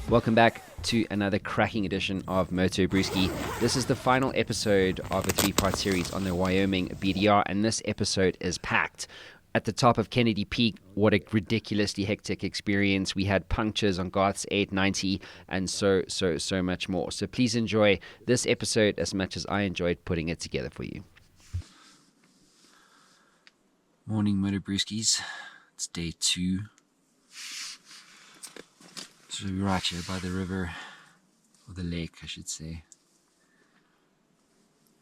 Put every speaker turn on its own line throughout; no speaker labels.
Welcome back to another cracking edition of MotoBrewski. This is the final episode of a 3-part series on the Wyoming BDR, and this episode is packed. At the top of Kennedy Peak, what a ridiculously hectic experience. We had punctures on Garth's 890 and so much more. So please enjoy this episode as much as I enjoyed putting it together for you. Morning, MotoBrewskis. It's day 2. So we're right here by the river, or the lake I should say.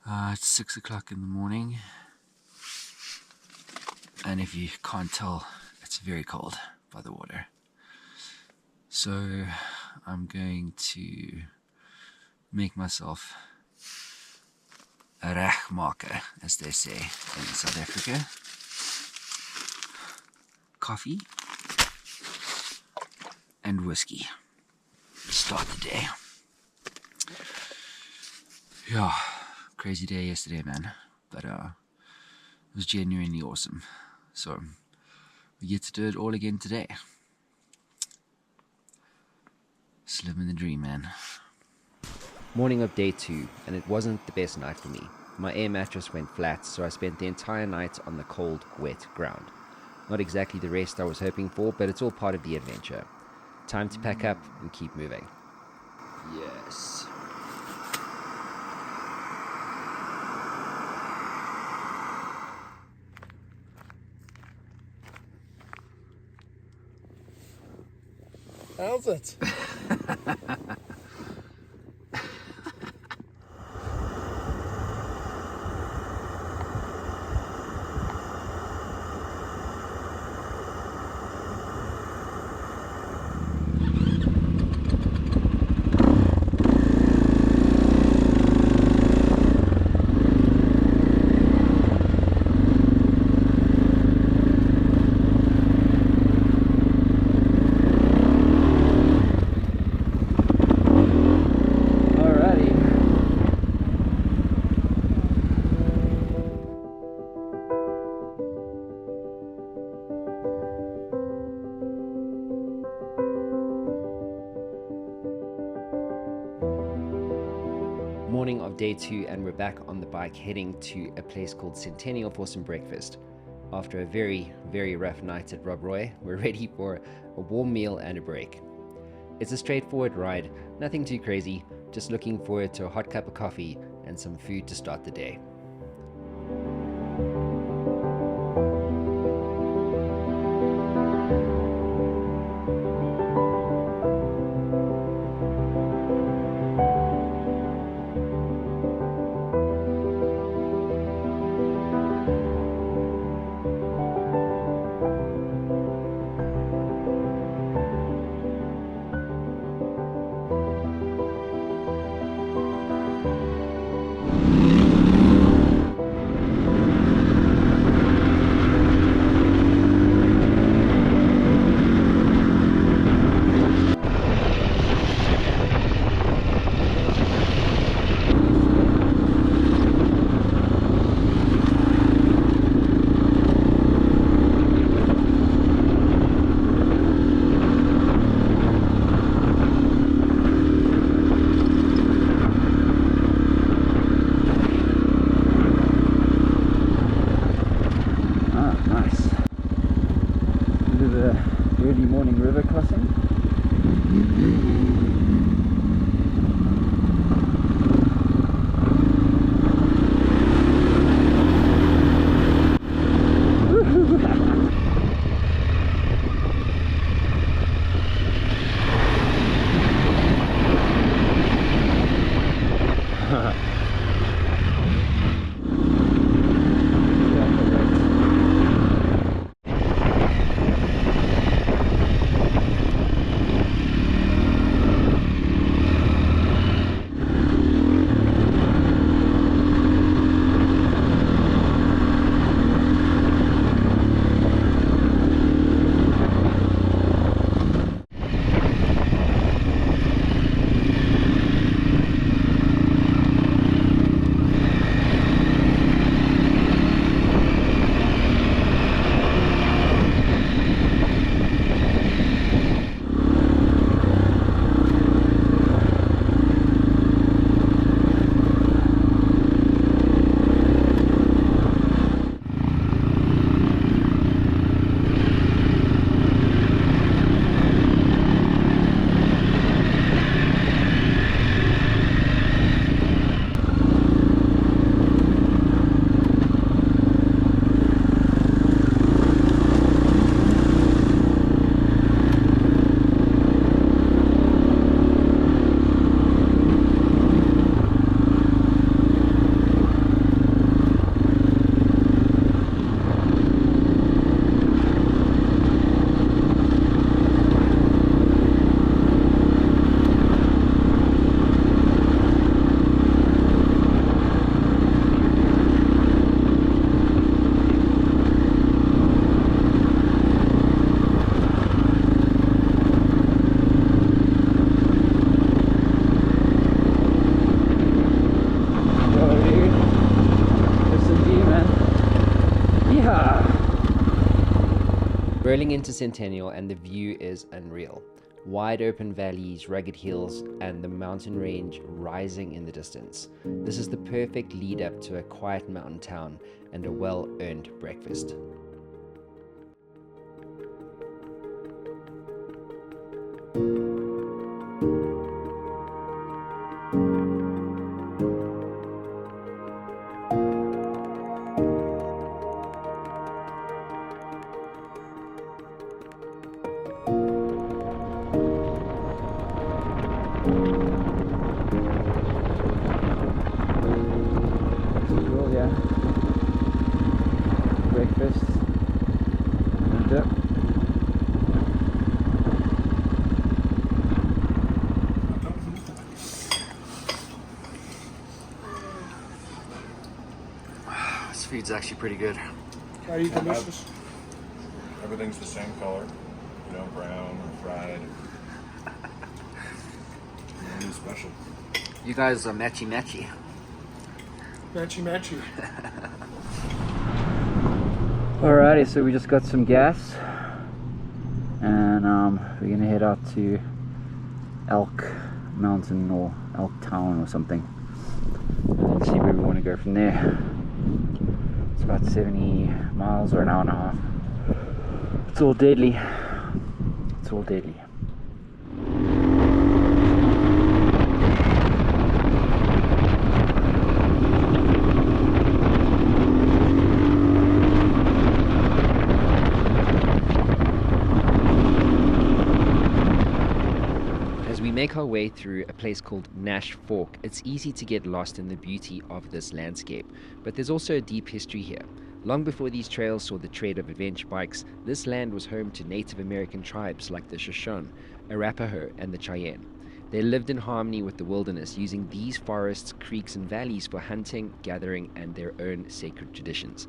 It's 6 o'clock in the morning, and if you can't tell, it's very cold by the water. So I'm going to make myself a regmaker, as they say in South Africa. Coffee and whiskey. Start the day. Yeah, crazy day yesterday, man. But it was genuinely awesome. So we get to do it all again today. Just living the dream, man. Morning of day 2, and it wasn't the best night for me. My air mattress went flat, so I spent the entire night on the cold, wet ground. Not exactly the rest I was hoping for, but it's all part of the adventure. Time to pack up and keep moving. Yes.
How's it?
Morning of day 2, and we're back on the bike heading to a place called Centennial for some breakfast. After a very, very rough night at Rob Roy, we're ready for a warm meal and a break. It's a straightforward ride, nothing too crazy, just looking forward to a hot cup of coffee and some food to start the day. Early morning river crossing. Rolling into Centennial, and the view is unreal. Wide open valleys, rugged hills, and the mountain range rising in the distance. This is the perfect lead up to a quiet mountain town and a well-earned breakfast. Breakfast and dip. This food's actually pretty good.
Are you delicious?
Everything's the same color, brown or fried. Nothing special.
You guys are matchy.
Matchy.
Alrighty, so we just got some gas and we're gonna head out to Elk Mountain or Elk Town or something and see where we want to go from there. It's about 70 miles or an hour and a half. It's all deadly.
As we make our way through a place called Nash Fork, it's easy to get lost in the beauty of this landscape, but there's also a deep history here. Long before these trails saw the trade of adventure bikes, this land was home to Native American tribes like the Shoshone, Arapaho, and the Cheyenne. They lived in harmony with the wilderness, using these forests, creeks, and valleys for hunting, gathering, and their own sacred traditions.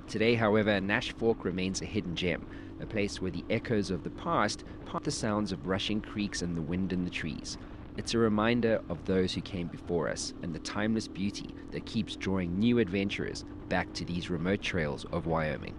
Today, however, Nash Fork remains a hidden gem, a place where the echoes of the past part the sounds of rushing creeks and the wind in the trees. It's a reminder of those who came before us and the timeless beauty that keeps drawing new adventurers back to these remote trails of Wyoming.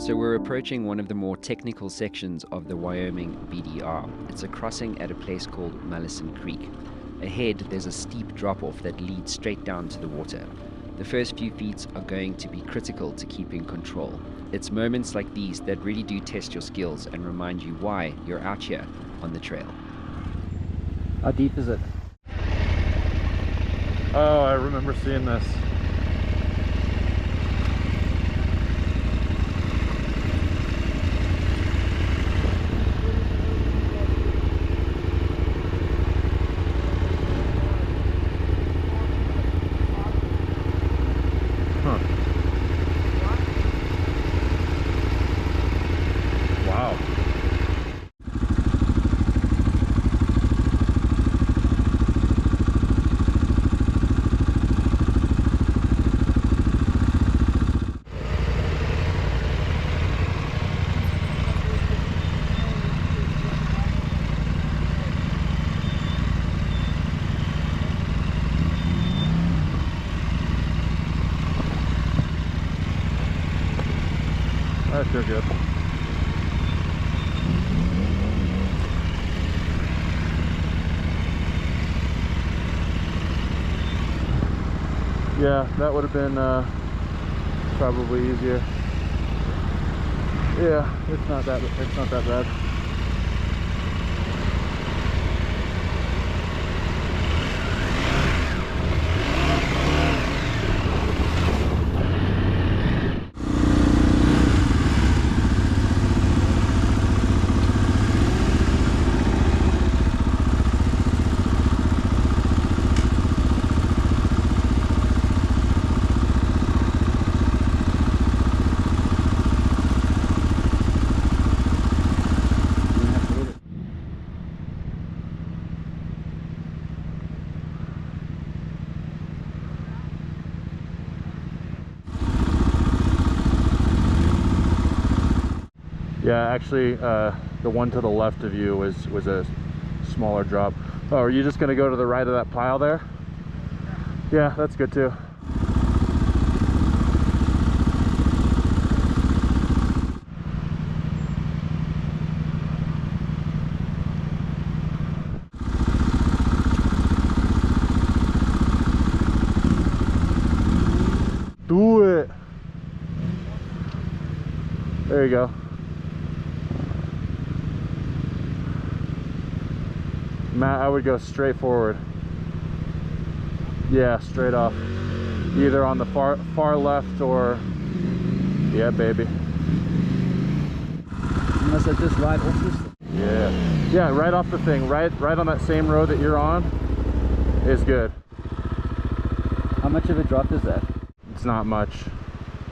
So we're approaching one of the more technical sections of the Wyoming BDR. It's a crossing at a place called Mullison Creek. Ahead, there's a steep drop-off that leads straight down to the water. The first few feet are going to be critical to keeping control. It's moments like these that really do test your skills and remind you why you're out here on the trail.
How deep is it?
Oh, I remember seeing this. Wow. I feel good. Yeah, that would have been probably easier. Yeah, it's not that bad. Yeah, actually, the one to the left of you was a smaller drop. Oh, are you just gonna go to the right of that pile there? Yeah, that's good too. Do it. There you go. Matt, I would go straight forward. Yeah, straight off. Either on the far left or... Yeah, baby.
Unless I just ride off this.
Yeah. Yeah, right off the thing. Right on that same road that you're on is good.
How much of a drop is that?
It's not much.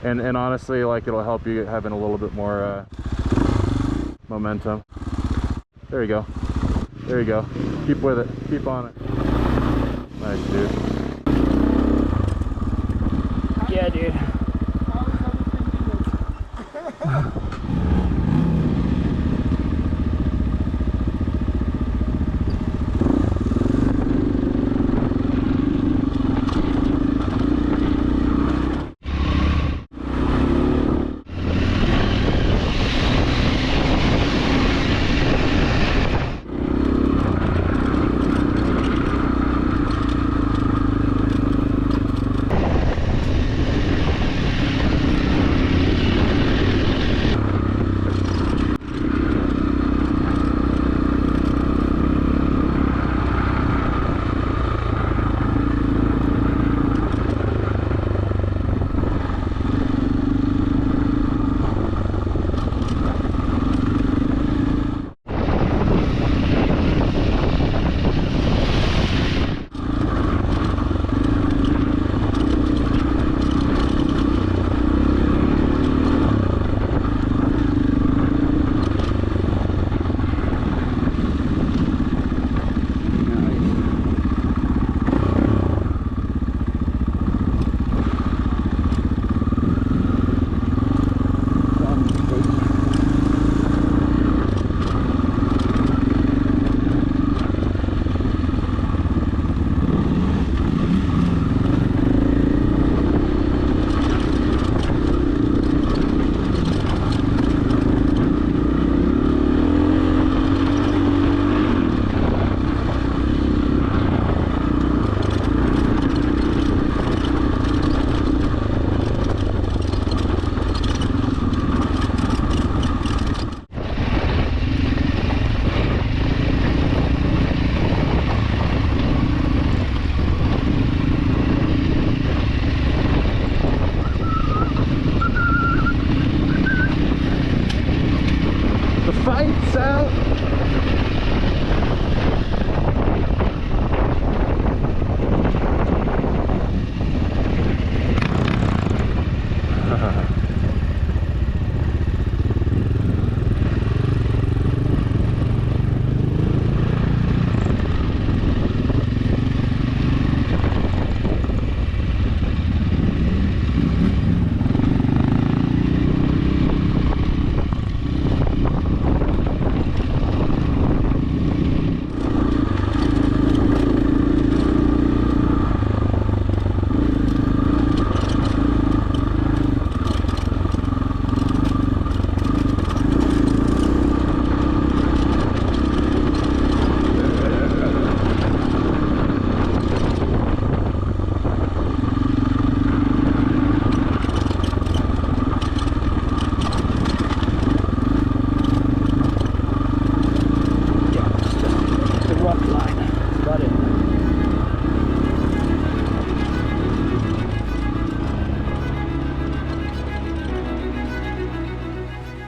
And honestly, like, it'll help you having a little bit more momentum. There you go. There you go. Keep with it. Keep on it. Nice, dude.
Yeah, dude.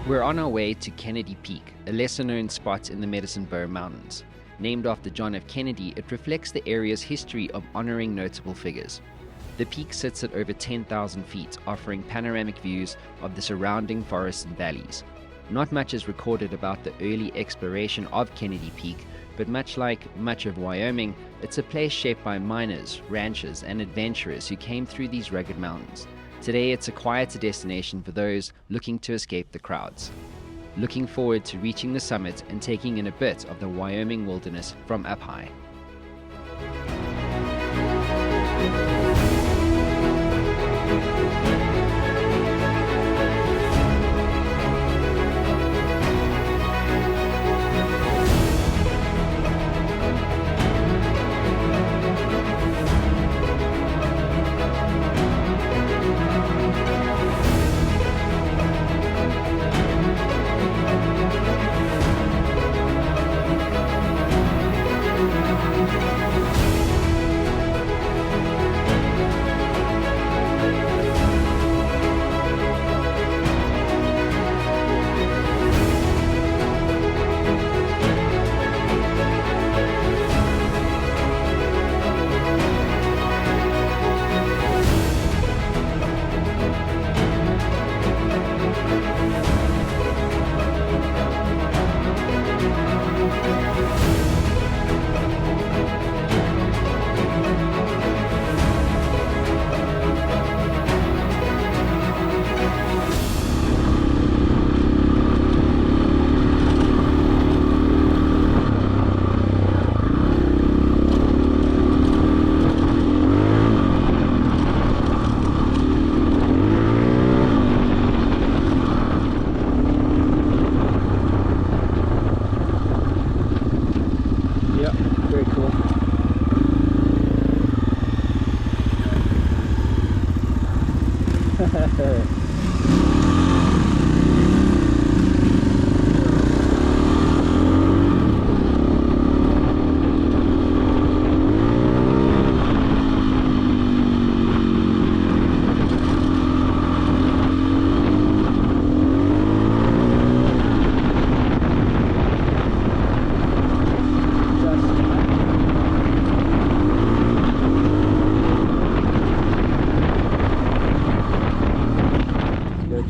We're on our way to Kennedy Peak, a lesser-known spot in the Medicine Bow Mountains. Named after John F. Kennedy, it reflects the area's history of honoring notable figures. The peak sits at over 10,000 feet, offering panoramic views of the surrounding forests and valleys. Not much is recorded about the early exploration of Kennedy Peak, but much like much of Wyoming, it's a place shaped by miners, ranchers, and adventurers who came through these rugged mountains. Today, it's a quieter destination for those looking to escape the crowds. Looking forward to reaching the summit and taking in a bit of the Wyoming wilderness from up high.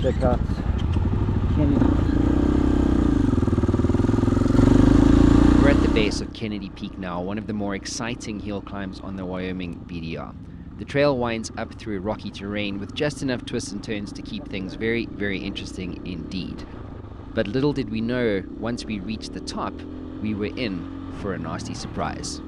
Check out Kennedy.
We're at the base of Kennedy Peak now, one of the more exciting hill climbs on the Wyoming BDR. The trail winds up through rocky terrain with just enough twists and turns to keep things very, very interesting indeed. But little did we know, once we reached the top, we were in for a nasty surprise.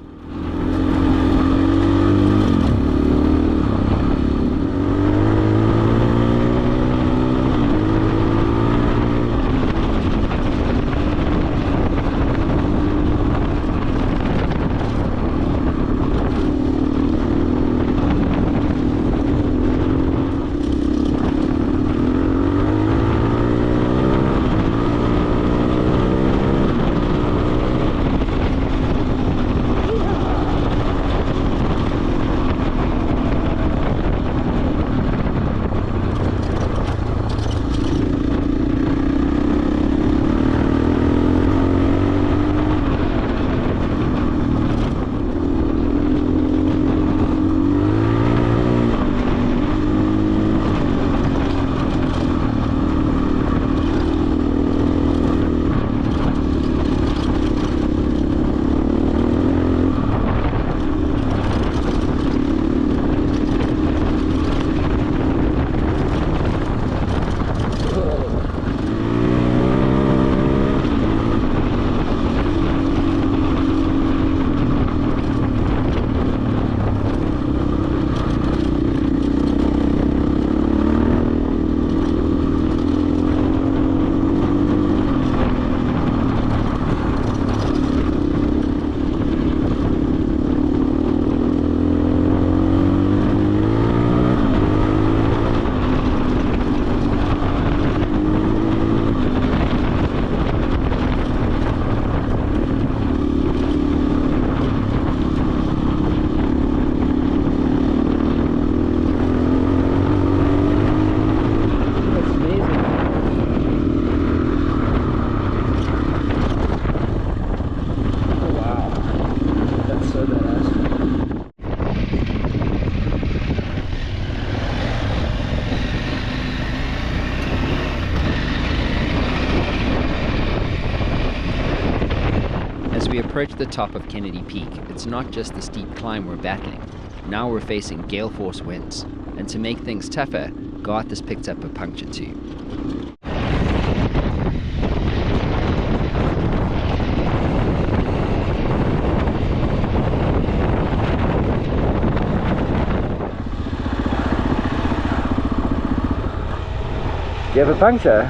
approach the top of Kennedy Peak, it's not just the steep climb we're battling. Now we're facing gale force winds, and to make things tougher, Garth has picked up a puncture too.
Do you have a puncture?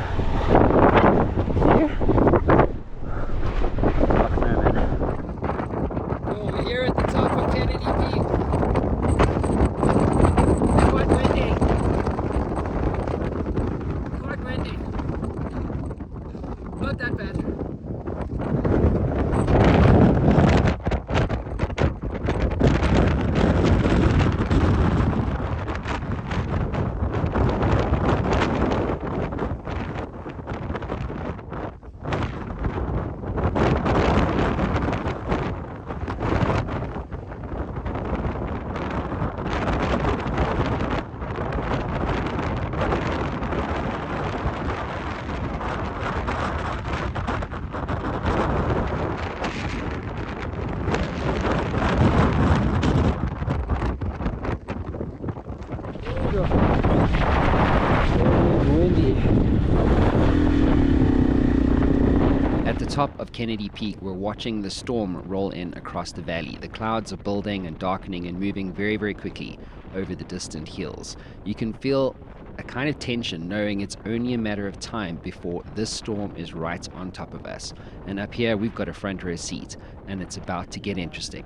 We're here at the top of Kennedy Peak. Quite windy. Quite windy. Not that bad. At the top of Kennedy Peak, we're watching the storm roll in across the valley. The clouds are building and darkening and moving very, very quickly over the distant hills. You can feel a kind of tension knowing it's only a matter of time before this storm is right on top of us. And up here, we've got a front row seat, and it's about to get interesting.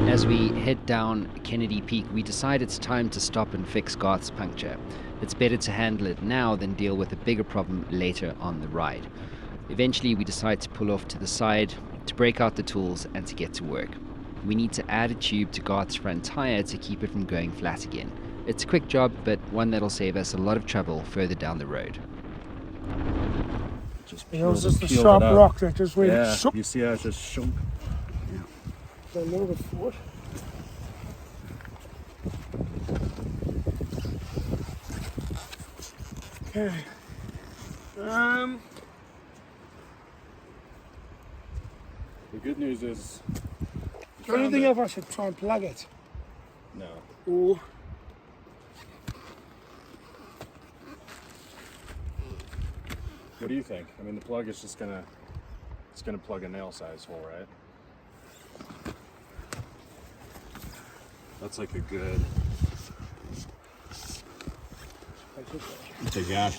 As we head down Kennedy Peak, we decide it's time to stop and fix Garth's puncture. It's better to handle it now than deal with a bigger problem later on the ride. Eventually, we decide to pull off to the side, to break out the tools, and to get to work. We need to add a tube to Garth's front tire to keep it from going flat again. It's a quick job, but one that'll save us a lot of trouble further down the road.
You know, it's just a sharp rock that just went shook.
You see how it's just shook?
A load of foot. Okay.
The good news is...
Do you think I should try and plug it?
No.
Or
What do you think? I mean, the plug is just gonna... It's gonna plug a nail-sized hole, right? That's like a good... It's a gash.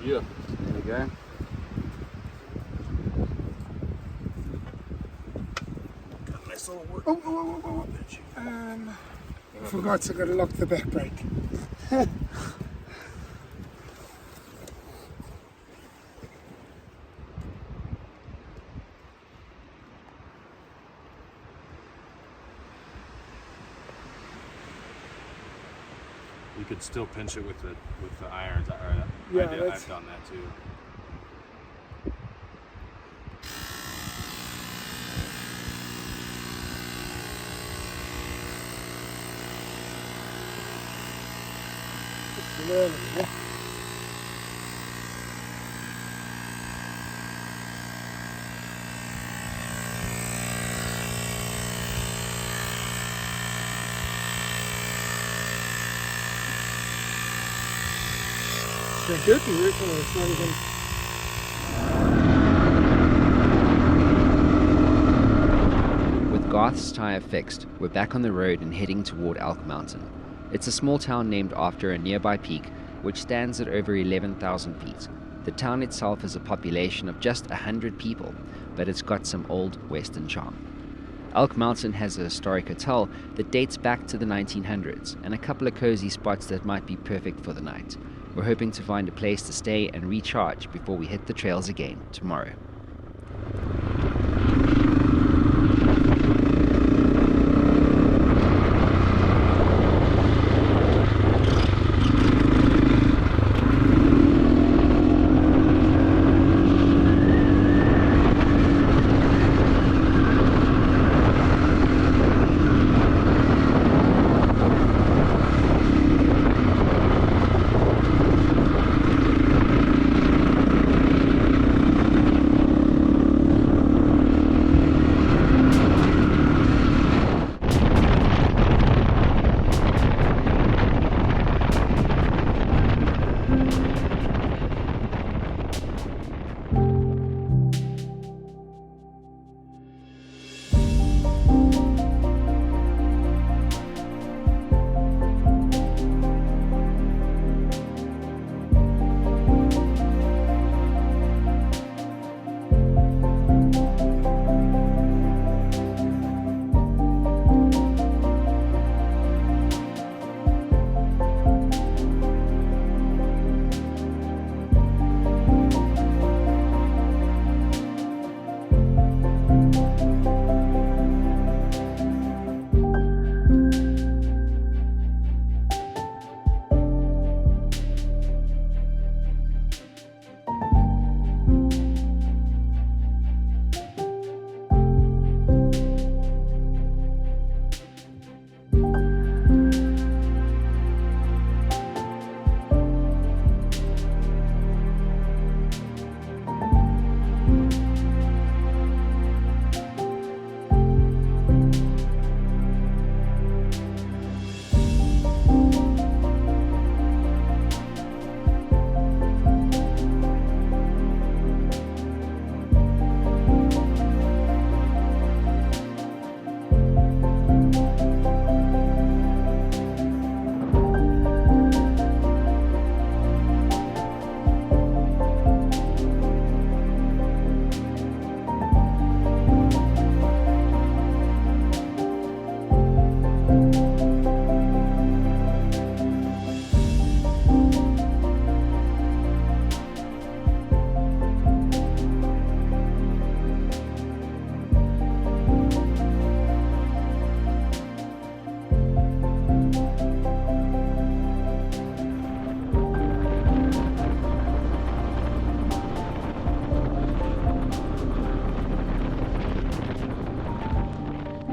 Yeah.
There we go.
nice little work. Oh. I forgot to go to lock the back brake.
You could still pinch it with the irons.
Yeah,
I've done that too.
It's learning, yeah. They're good, it's not even...
With Garth's tyre fixed, we're back on the road and heading toward Elk Mountain. It's a small town named after a nearby peak, which stands at over 11,000 feet. The town itself has a population of just 100 people, but it's got some old western charm. Elk Mountain has a historic hotel that dates back to the 1900s and a couple of cozy spots that might be perfect for the night. We're hoping to find a place to stay and recharge before we hit the trails again tomorrow.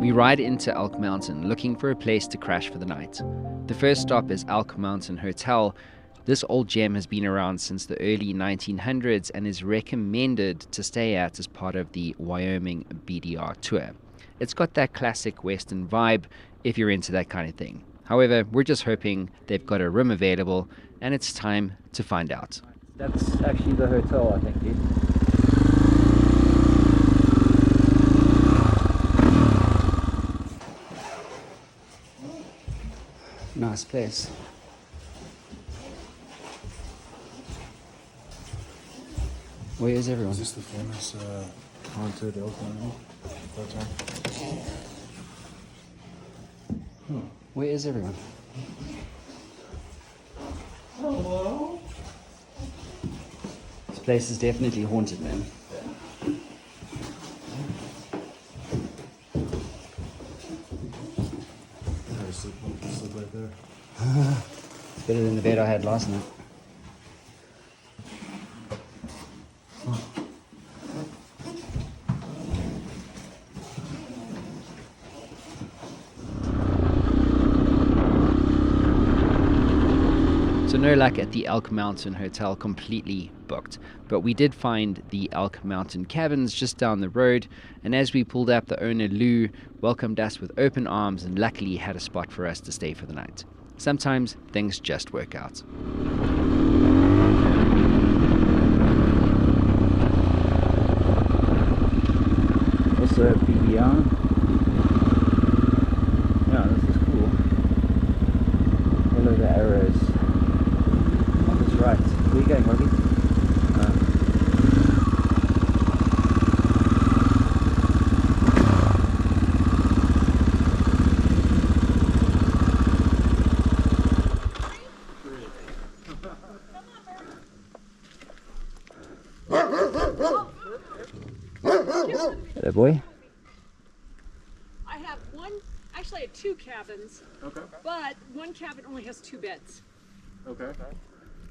We ride into Elk Mountain looking for a place to crash for the night. The first stop is Elk Mountain Hotel. This old gem has been around since the early 1900s and is recommended to stay at as part of the Wyoming BDR tour. It's got that classic Western vibe if you're into that kind of thing. However, we're just hoping they've got a room available, and it's time to find out.
That's actually the hotel, I think, dude.
Nice place. Where is everyone?
Is this the famous haunted elk mountain?
Where is everyone?
Hello?
This place is definitely haunted, man.
Sleep right there.
It's better than the bed I had last night. So no luck at the Elk Mountain Hotel, completely booked. But we did find the Elk Mountain Cabins just down the road, and as we pulled up, the owner Lou welcomed us with open arms and luckily had a spot for us to stay for the night. Sometimes things just work out.
Also a BBR. Yeah, this is cool. Follow the arrows. Oh, that's right. Where are you going, Robbie? boy.
I have one, actually I have 2 cabins,
Okay.
but one cabin only has 2 beds.
Okay.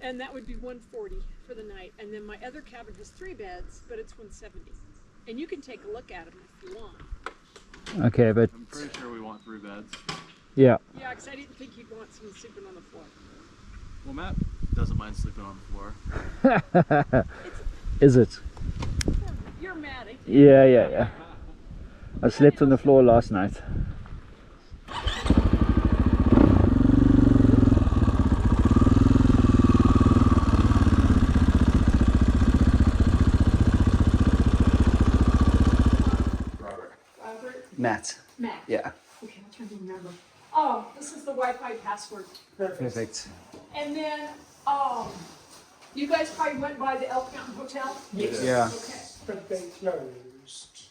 And that would be 140 for the night. And then my other cabin has 3 beds, but it's 170. And you can take a look at them if you want.
Okay, but
I'm pretty sure we want 3 beds.
yeah.
Yeah, because I didn't think you'd want someone sleeping on the floor.
Well, Matt doesn't mind sleeping on the floor.
Is it?
You're mad, ain't
Yeah. I slept on the floor last night.
Robert?
Matt.
Matt.
Yeah.
Okay, I'm trying to remember. Oh, this is the Wi-Fi password.
Perfect.
And then, you guys probably went by the Elk Mountain Hotel?
Yes.
Yeah.
Okay.
But they closed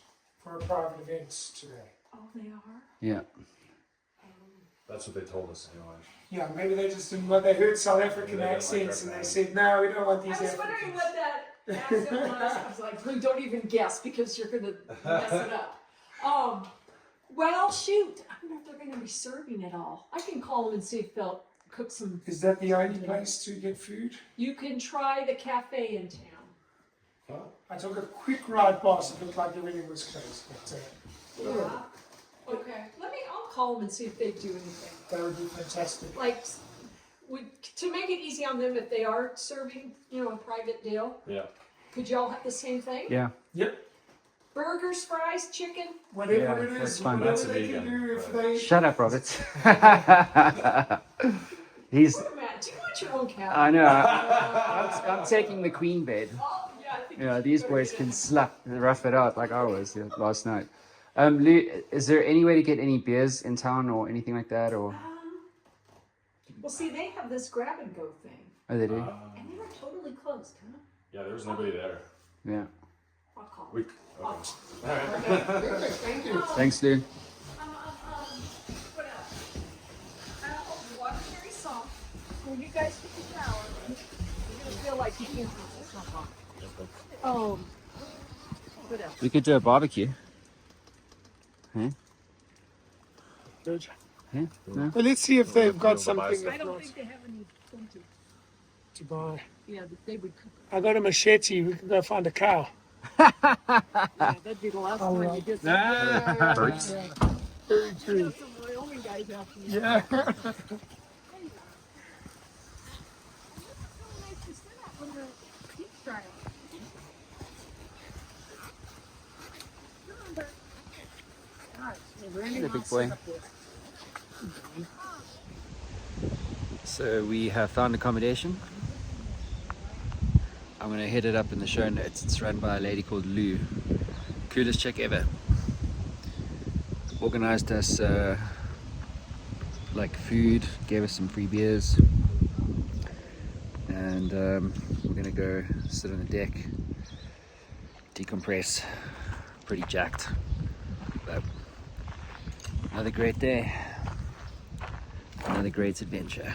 for a private event today.
Oh, they are?
Yeah.
That's what they told us anyway.
Yeah, maybe they just didn't want, they heard South African accents and they said, no, we don't want these
I was wondering
Africans.
what that accent was. I was like, "Please don't even guess because you're gonna mess it up." Well, shoot, I don't know if they're gonna be serving it all. I can call them and see if they'll cook some.
Is that the only place to get food?
You can try the cafe in town.
I took a quick ride past, it looked like everything was closed. But,
Yeah. Okay. I'll call them and see if they do anything.
that would be fantastic.
Like, to make it easy on them if they are serving, a private deal.
Yeah.
Could y'all have the same thing?
Yeah.
Yep.
Burgers, fries, chicken.
Whatever
Yeah,
it
that's
is,
fine.
whatever
That's a
they can
vegan,
do if
but-
they...
Shut up, Robert. He's.
Matt, do you want your own cabin?
I know. I'm taking the queen bed.
Oh, yeah, I think
Yeah, these boys can rough it out like I was last night. Lou, is there any way to get any beers in town or anything like that? Or
Well, see, they have this grab and go thing,
oh, they do.
and they were totally closed, huh?
Yeah, there was nobody there.
Yeah.
I'll call.
We.
Oh.
Okay.
Thank you.
Thanks, Lou.
What else? The water's very soft. When you guys take a shower, you're gonna feel like you can't use this so hot. What else?
We could do a barbecue.
Good.
Yeah. No?
Well, let's see if they've got something
I
if
don't
not,
think they have any plenty.
to buy.
Yeah, that they would cook.
I got a machete, we can go find a cow.
Yeah, that'd be the last time you did that.
Very
You
true.
know, some Wyoming guys after you.
Yeah.
He's a big boy. So we have found accommodation. I'm going to hit it up in the show notes. It's run by a lady called Lou. Coolest chick ever. Organized us like food, gave us some free beers. And we're going to go sit on the deck, decompress. Pretty jacked. But another great day. Another great adventure.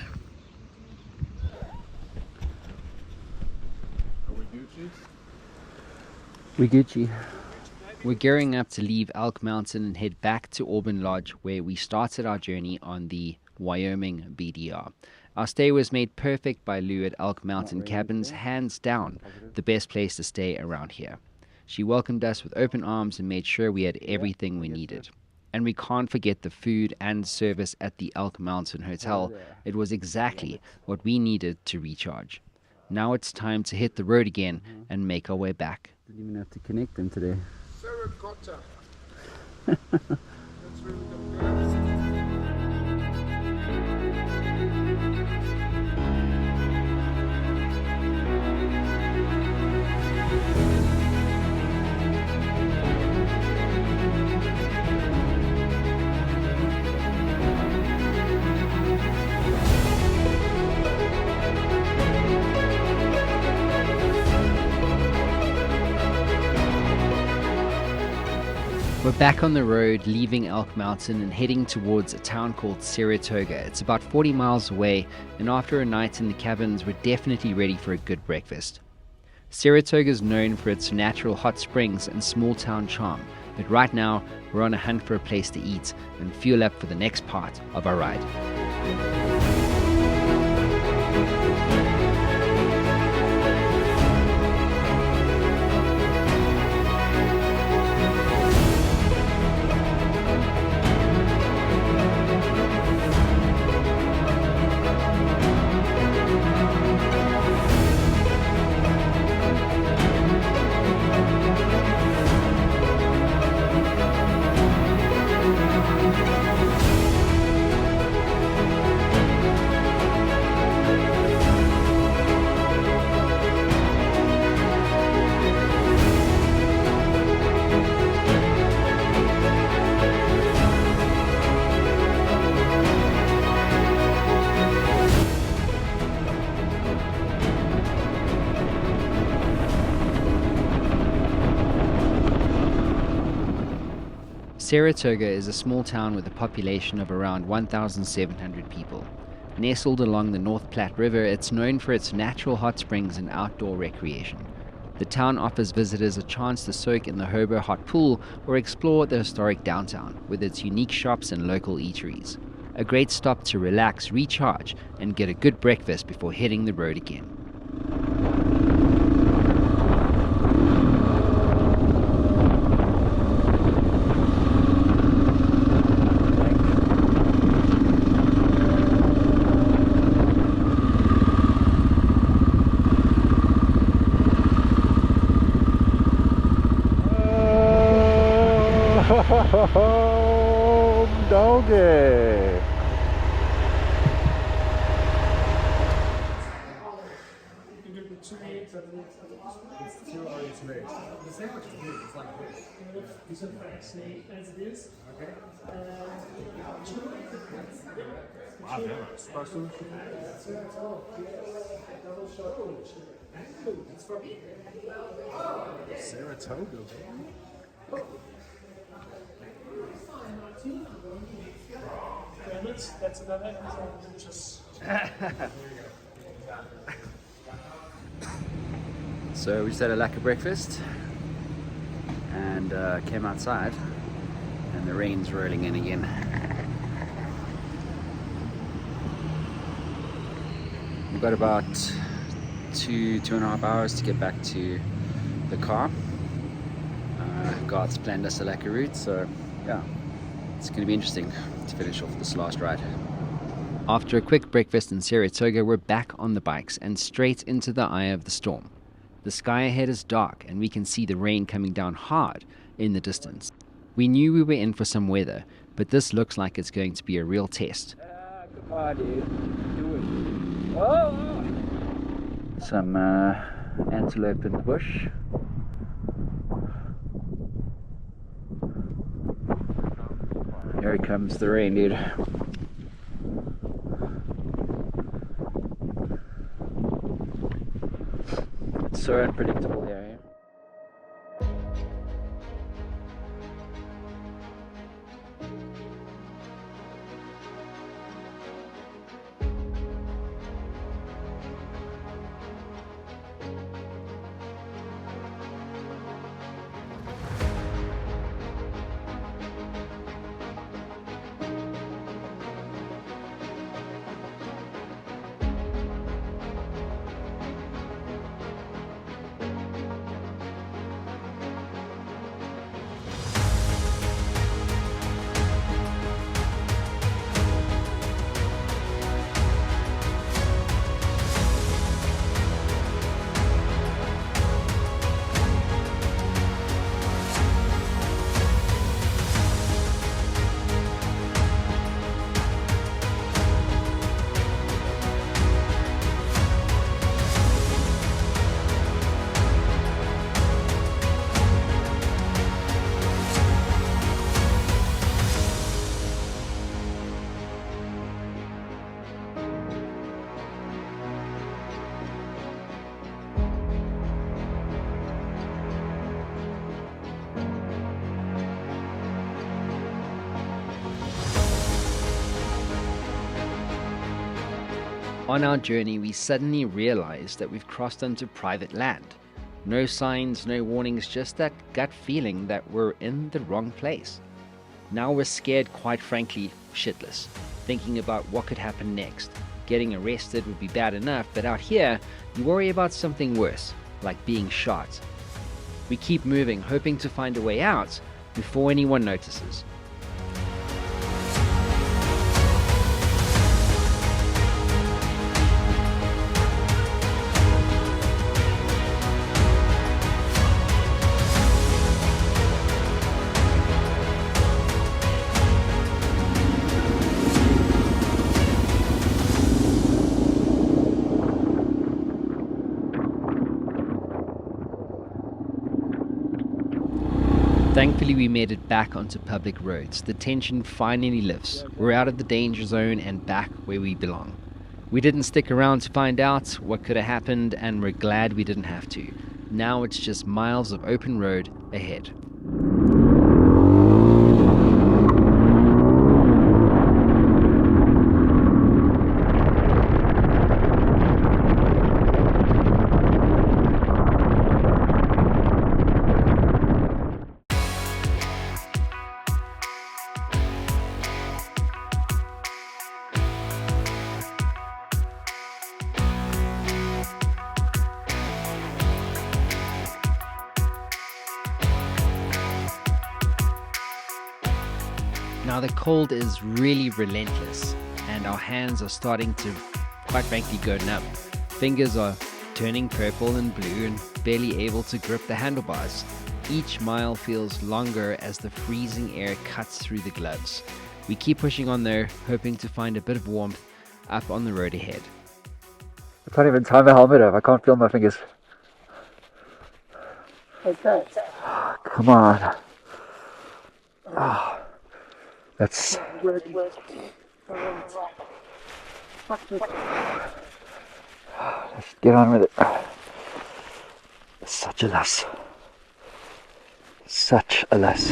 Are we Gucci?
We Gucci.
We're gearing up to leave Elk Mountain and head back to Auburn Lodge, where we started our journey on the Wyoming BDR. Our stay was made perfect by Lou at Elk Mountain Cabins, hands down the best place to stay around here. She welcomed us with open arms and made sure we had everything we needed. And we can't forget the food and service at the Elk Mountain Hotel. It was exactly what we needed to recharge. Now it's time to hit the road again and make our way back.
Didn't even have to connect them today.
Terracotta. That's really the
We're back on the road, leaving Elk Mountain and heading towards a town called Saratoga. It's about 40 miles away, and after a night in the cabins, we're definitely ready for a good breakfast. Saratoga is known for its natural hot springs and small town charm, But right now, we're on a hunt for a place to eat and fuel up for the next part of our ride. Saratoga is a small town with a population of around 1,700 people. Nestled along the North Platte River, it's known for its natural hot springs and outdoor recreation. The town offers visitors a chance to soak in the Hobo hot pool or explore the historic downtown with its unique shops and local eateries. A great stop to relax, recharge, and get a good breakfast before hitting the road again.
Oh, doggy.
As it is. Okay.
Wow, they have a espresso. Saratoga.
That's another delicious.
So we just had a lack of breakfast and came outside and the rain's rolling in again. We've got about two and a half hours to get back to the car. God's planned us a lack of route, so yeah, it's going to be interesting to finish off this last ride.
After a quick breakfast in Saratoga, we're back on the bikes and straight into the eye of the storm. The sky ahead is dark and we can see the rain coming down hard in the distance. We knew we were in for some weather, but this looks like it's going to be a real test.
Some antelope in the bush. Here comes the rain, dude. It's so unpredictable here.
On our journey, we suddenly realized that we've crossed onto private land. No signs, no warnings, just that gut feeling that we're in the wrong place. Now we're scared, quite frankly, shitless, thinking about what could happen next. Getting arrested would be bad enough, but out here, you worry about something worse, like being shot. We keep moving, hoping to find a way out before anyone notices. Thankfully, we made it back onto public roads. The tension finally lifts. We're out of the danger zone and back where we belong. We didn't stick around to find out what could have happened, and we're glad we didn't have to. Now it's just miles of open road ahead. Now the cold is really relentless, and our hands are starting to, quite frankly, go numb. Fingers are turning purple and blue and barely able to grip the handlebars. Each mile feels longer as the freezing air cuts through the gloves. We keep pushing on though, hoping to find a bit of warmth up on the road ahead.
I can't even tie my helmet up. I can't feel my fingers.
Okay.
Come on. That's...
Let's
get on with it. Such a loss. Such a loss.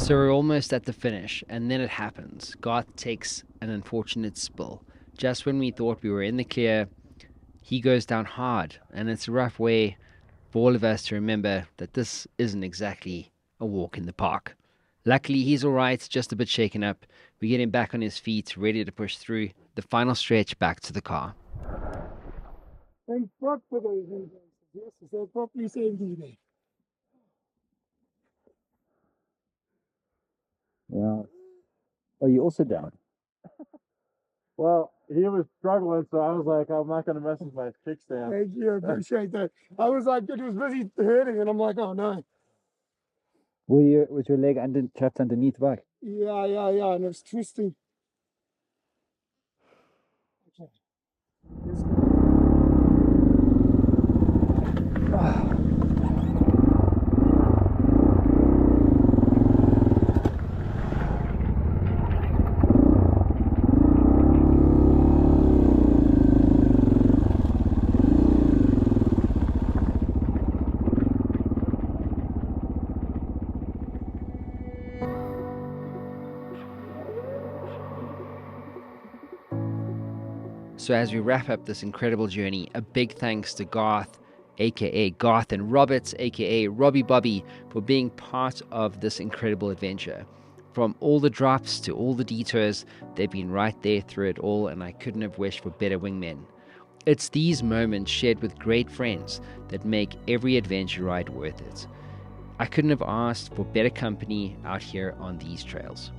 So we're almost at the finish, and then it happens. Garth takes an unfortunate spill. Just when we thought we were in the clear, he goes down hard, and it's a rough way for all of us to remember that this isn't exactly a walk in the park. Luckily, he's alright, just a bit shaken up. We get him back on his feet, ready to push through the final stretch back to the car.
Thank fuck for those things. Yes, they're properly saved today.
Yeah. Oh, you also down?
Well, he was struggling, so I was like, I'm not going to mess with my kickstand.
Thank you, I appreciate that. I was like, it was busy hurting, and I'm like, oh no.
Was your leg trapped underneath the bike?
Yeah, and it was twisting. Okay. Let's go.
So as we wrap up this incredible journey, a big thanks to Garth, aka Garth and Roberts, aka Robbie Bobby, for being part of this incredible adventure. From all the drops to all the detours, they've been right there through it all, and I couldn't have wished for better wingmen. It's these moments shared with great friends that make every adventure ride worth it. I couldn't have asked for better company out here on these trails.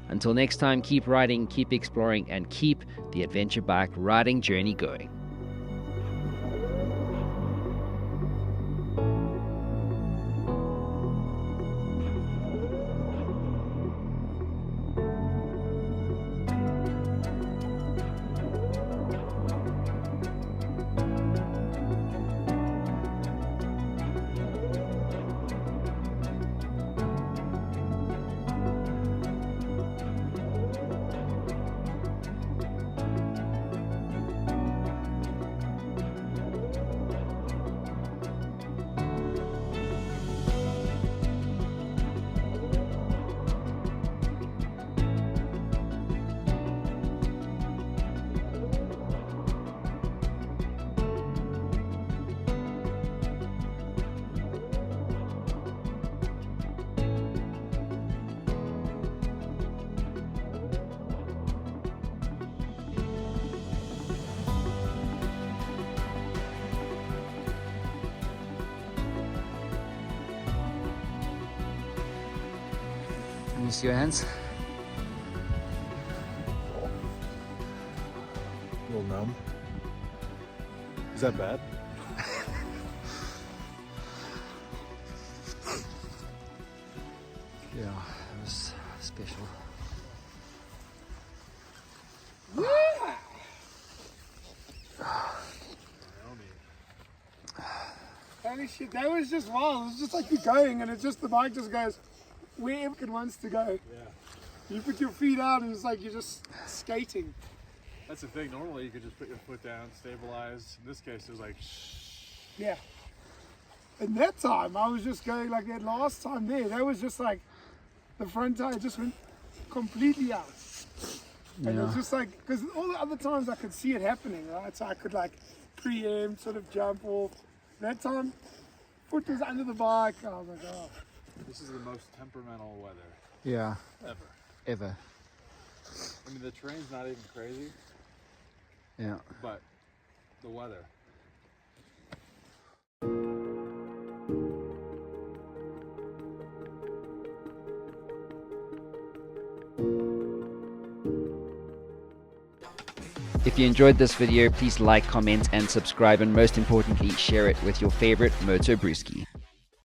Until next time, keep riding, keep exploring, and keep the adventure bike riding journey going. see your hands?
A little numb. Is that bad?
Yeah, it was special.
Holy shit, that was just wild. It was just like you're going and it's just the bike just goes wherever it wants to go.
Yeah.
You put your feet out and it's like you're just skating.
That's the thing. Normally you could just put your foot down, stabilize. In this case, it was like,
Yeah. And that time I was just going like that last time there. That was just like the front tire just went completely out. And it was just like, because all the other times I could see it happening, right? So I could like preempt, sort of jump off. That time, foot was under the bike. I was like, oh.
this is the most temperamental weather
Yeah,
ever.
ever.
I mean, the terrain's not even crazy,
Yeah.
but the weather.
If you enjoyed this video, please like, comment, and subscribe, and most importantly, share it with your favorite MotoBrewski.